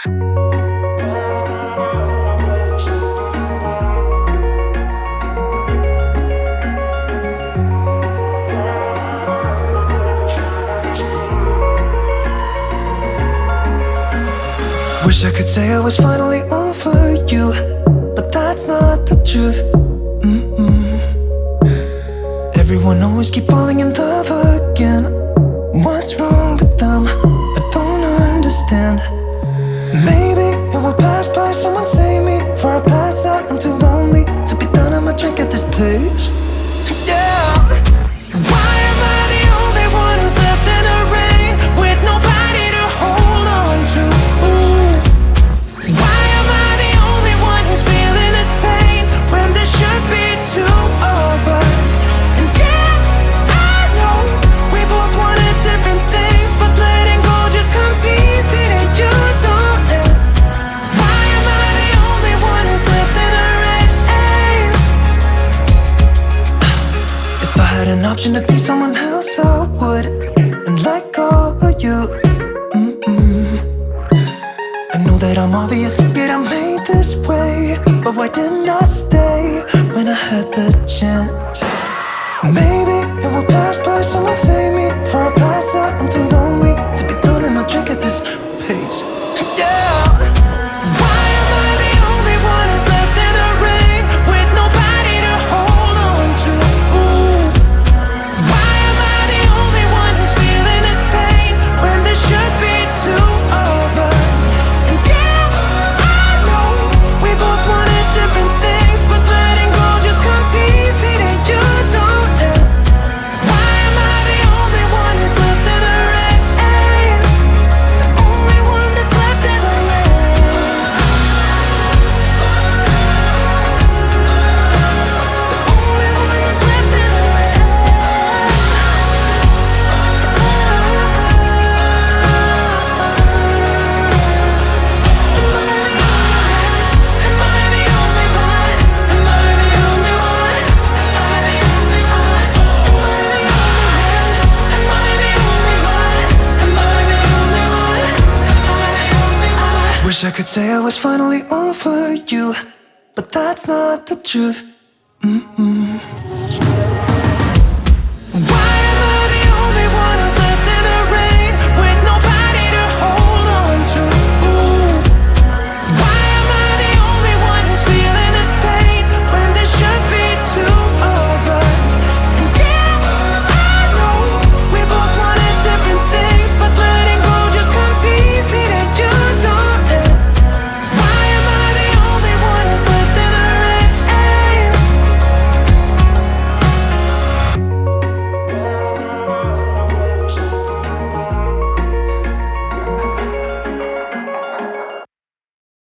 Wish I could say I was finally over you, but that's not the truth. Everyone always keep falling in love again. What's wrong with them? I don't understand. Maybe it will pass by, someone save me. Before I pass out, I'm too lonely to be done. I'ma drink at this place. Yeah. Why am I the only one who's left in the rain with nobody to hold on to? Why am I the only one who's feeling this pain when there should be two of us? And yeah, I know we both wanted different things, but letting go just comes easy and you don't. Why am I the only one who's left in the rain? If I had an option to be someone else, I would, and let go of you. I know that I'm obvious, forget I'm made this way, but why didn't I stay when I had the chance? Maybe it will pass by, someone save me. Before I pass out, I'm too lonely to be done. I'ma drink at this pace. Yeah. Why am I the only one who's left in the rain with nobody to hold on to? Why am I the only one who's feeling this pain when there should be two of us? And yeah, I know we both wanted different things, but letting go just comes easy and you don't. Why am I the only one who's left in the rain? The only one that's left in the rain. The only one that's left in the rain. Am I the only one? Am I the only one? Am I the only one? Am I the only one? Am I the only one? Am I the only one? Wish I could say I was finally over you, but that's not the truth.